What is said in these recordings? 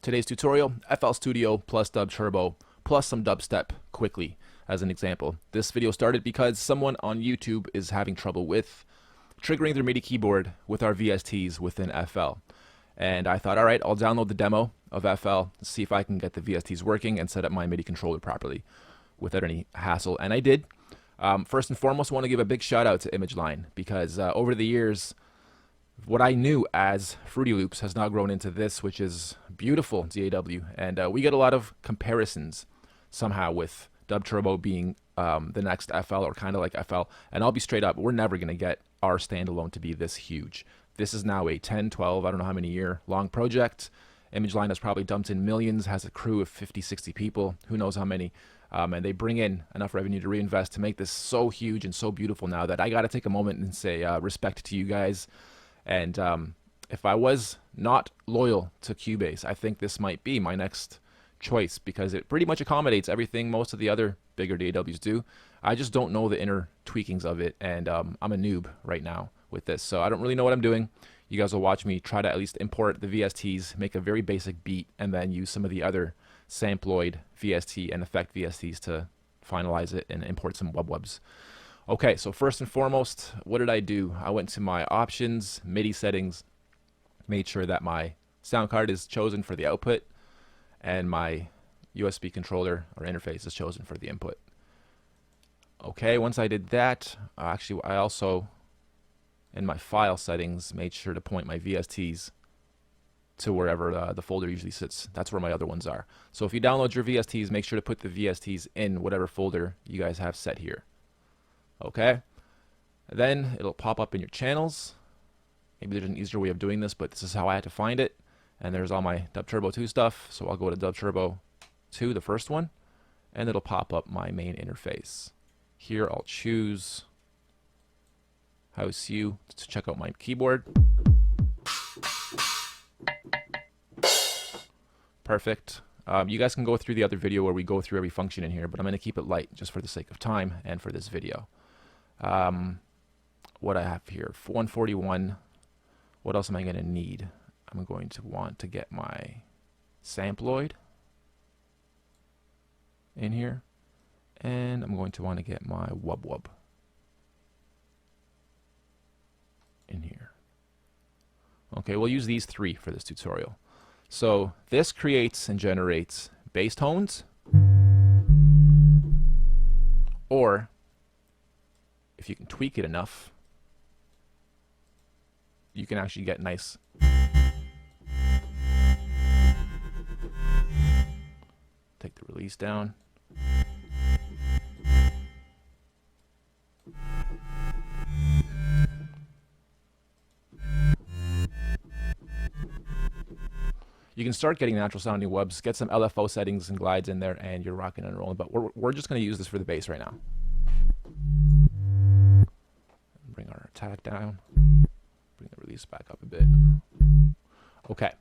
Today's tutorial, FL Studio plus DubTurbo plus some dubstep quickly as an example. This video started because someone on YouTube is having trouble with triggering their MIDI keyboard with our VSTs within FL. And I thought, alright, I'll download the demo of FL, see if I can get the VSTs working and set up my MIDI controller properly without any hassle. And I did. First and foremost, I want to give a big shout out to ImageLine because over the years, what I knew as Fruity Loops has now grown into this, which is beautiful DAW. And we get a lot of comparisons somehow with DubTurbo being the next FL or kind of like FL. And I'll be straight up, we're never going to get our standalone to be this huge. This is now a 10, 12, I don't know how many year long project. ImageLine has probably dumped in millions, has a crew of 50, 60 people, who knows how many. And they bring in enough revenue to reinvest to make this so huge and so beautiful now that I got to take a moment and say respect to you guys. And if I was not loyal to Cubase, I think this might be my next choice because it pretty much accommodates everything most of the other bigger DAWs do. I just don't know the inner tweakings of it, and I'm a noob right now with this, so I don't really know what I'm doing. You guys will watch me try to at least import the VSTs, make a very basic beat, and then use some of the other Samploid VST and Effect VSTs to finalize it and import some wubwubs. Okay, so first and foremost, what did I do? I went to my options, MIDI settings, made sure that my sound card is chosen for the output, and my USB controller or interface is chosen for the input. Okay, once I did that, actually I also, in my file settings, made sure to point my VSTs to wherever the folder usually sits. That's where my other ones are. So if you download your VSTs, make sure to put the VSTs in whatever folder you guys have set here. Okay, then it'll pop up in your channels. Maybe there's an easier way of doing this, but this is how I had to find it. And there's all my DubTurbo 2 stuff. So I'll go to DubTurbo 2, the first one, and it'll pop up my main interface. Here I'll choose House U to check out my keyboard. Perfect. You guys can go through the other video where we go through every function in here, but I'm going to keep it light just for the sake of time and for this video. What I have here, 141. What else am I going to need? I'm going to want to get my Samploid in here, and I'm going to want to get my WUBWUB in here. Okay, we'll use these three for this tutorial. So this creates and generates bass tones, or if you can tweak it enough, you can actually get nice take the release down. You can start getting natural sounding wubs, get some LFO settings and glides in there, and you're rocking and rolling. But we're just going to use this for the bass right now. Bring our attack down. Bring the release back up a bit. Okay.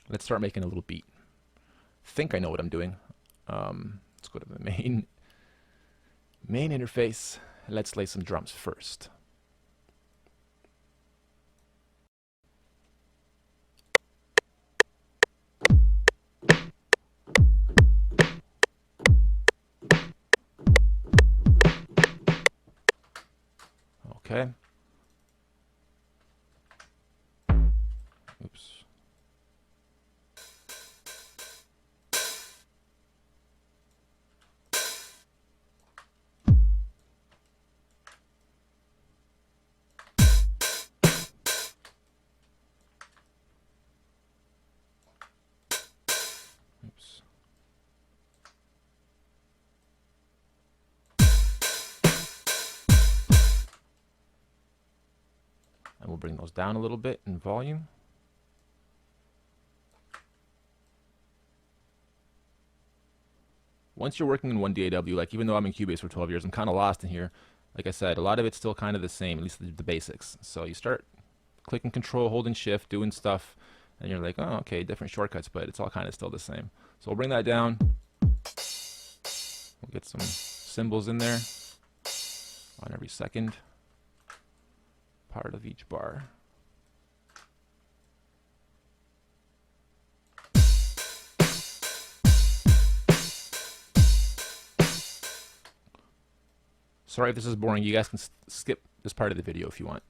Let's start making a little beat. Think I know what I'm doing. Let's go to the main interface. Let's lay some drums first. Okay. Oops. Oops. And we'll bring those down a little bit in volume. Once you're working in one DAW, like even though I'm in Cubase for 12 years, I'm kind of lost in here. Like I said, a lot of it's still kind of the same, at least the basics. So you start clicking Control, holding Shift, doing stuff, and you're like, oh, okay, different shortcuts, but it's all kind of still the same. So we'll bring that down. We'll get some cymbals in there on every second part of each bar. Sorry if this is boring. You guys can skip this part of the video if you want.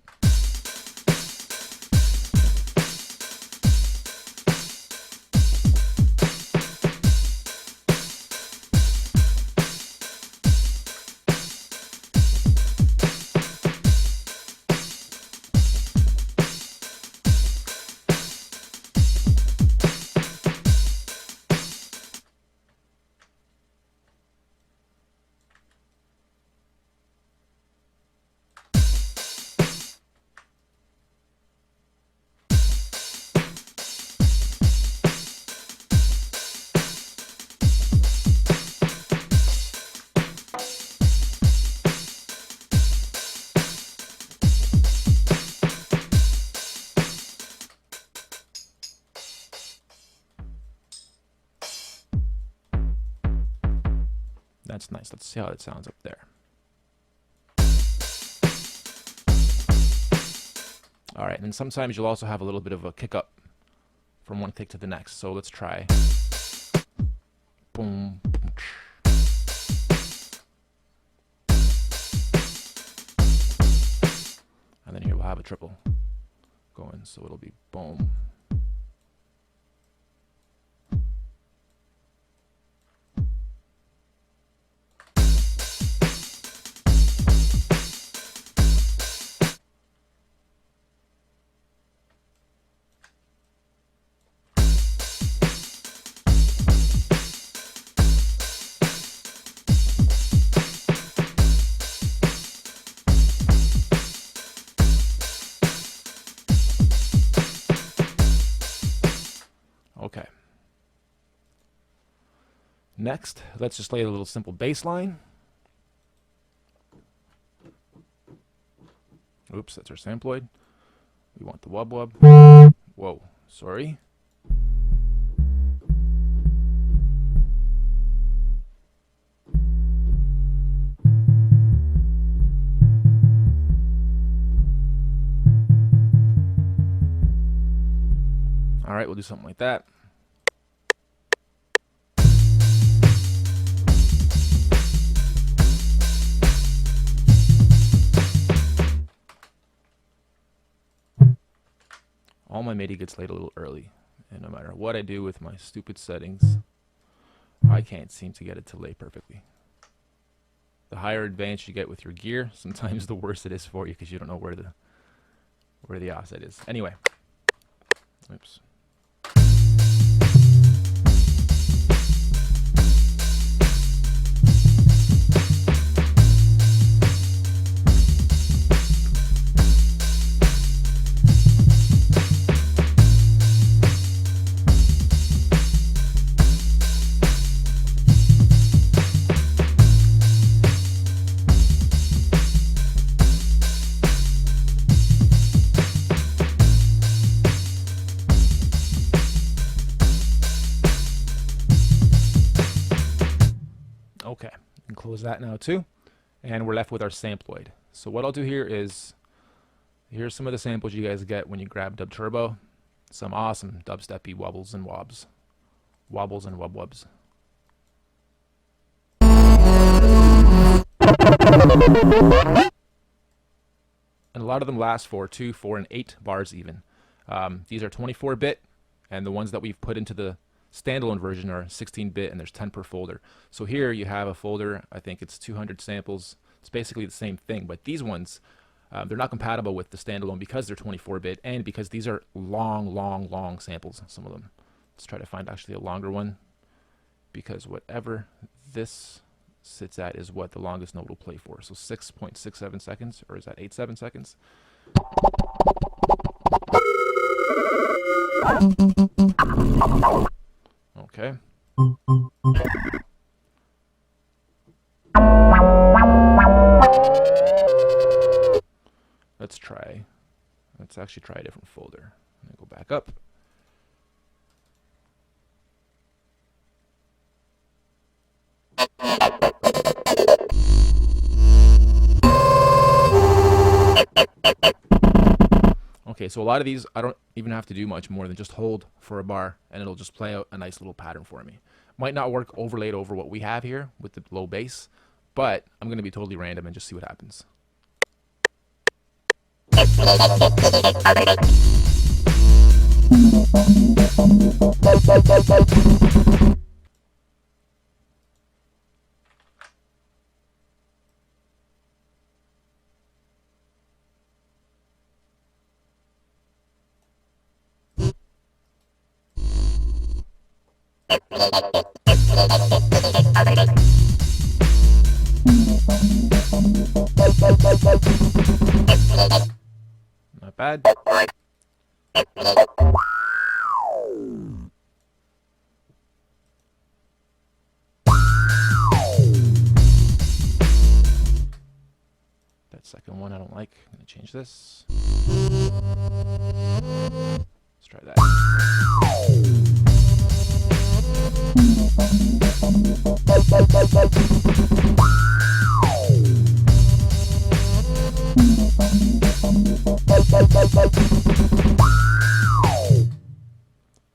That's nice. Let's see how it sounds up there. All right, and sometimes you'll also have a little bit of a kick up from one kick to the next. So let's try. Boom. And then here we'll have a triple going. So it'll be boom. Okay. Next, let's just lay a little simple bass line. Oops, that's our samploid. We want the wub-wub. Whoa, sorry. All right, we'll do something like that. All my MIDI gets laid a little early, and no matter what I do with my stupid settings, I can't seem to get it to lay perfectly. The higher advanced you get with your gear, sometimes the worse it is for you because you don't know where the offset is. Anyway, oops. Okay, and close that now too. And we're left with our samploid. So what I'll do here is, here's some of the samples you guys get when you grab DubTurbo. Some awesome dubsteppy wobbles and wobs. Wobbles and wubwubs. And a lot of them last for 2, 4, and 8 bars even. These are 24-bit, and the ones that we've put into the standalone version are 16-bit, and there's 10 per folder. So here you have a folder, I think it's 200 samples. It's basically the same thing, but these ones, they're not compatible with the standalone because they're 24-bit and because these are long samples, some of them. Let's try to find actually a longer one, because whatever this sits at is what the longest note will play for. So 6.67 seconds, or is that 87 seconds? Okay. Let's actually try a different folder. Let me go back up. Okay, so a lot of these I don't even have to do much more than just hold for a bar and it'll just play out a nice little pattern for me. Might not work overlaid over what we have here with the low bass, but I'm going to be totally random and just see what happens. Not bad. That second one I don't like. I'm going to change this. Let's try that.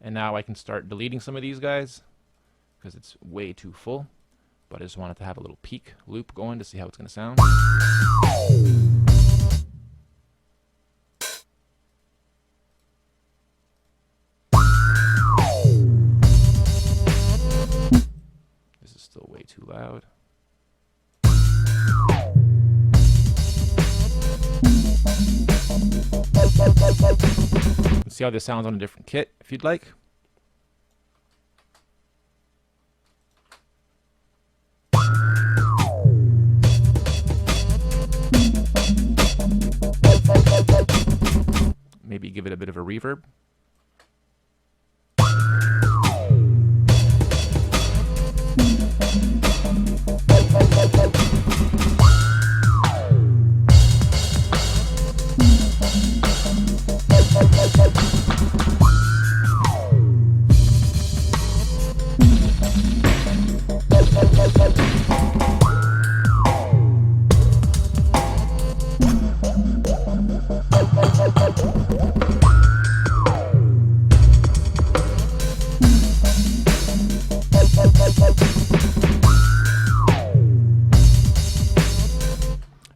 And now I can start deleting some of these guys because it's way too full, but I just wanted to have a little peak loop going to see how it's going to sound. This is still way too loud. See how this sounds on a different kit if you'd like. Maybe give it a bit of a reverb.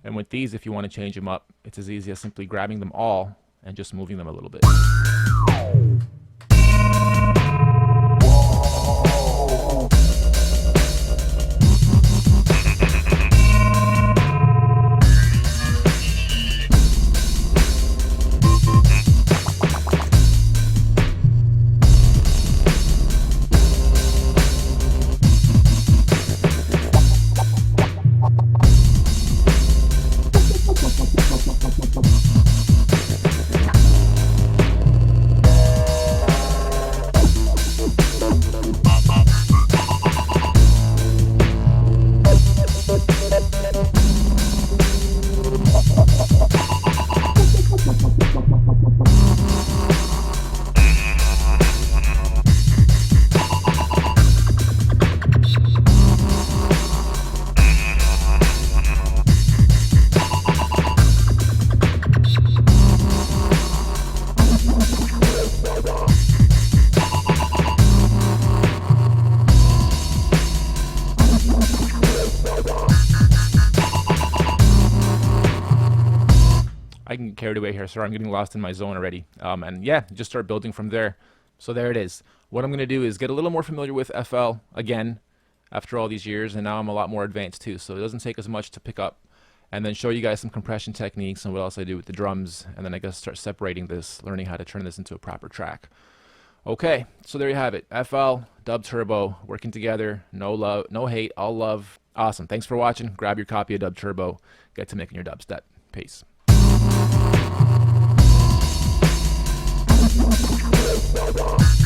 And with these, if you want to change them up, it's as easy as simply grabbing them all and just moving them a little bit. I can get carried away here. Sorry, I'm getting lost in my zone already. And yeah, just start building from there. So there it is. What I'm going to do is get a little more familiar with FL again after all these years, and now I'm a lot more advanced too, so it doesn't take as much to pick up, and then show you guys some compression techniques and what else I do with the drums, and then I guess start separating this, learning how to turn this into a proper track. Okay, so there you have it. FL, DubTurbo, working together. No love, no hate, all love. Awesome. Thanks for watching. Grab your copy of DubTurbo. Get to making your dubstep. Peace. Wubwub.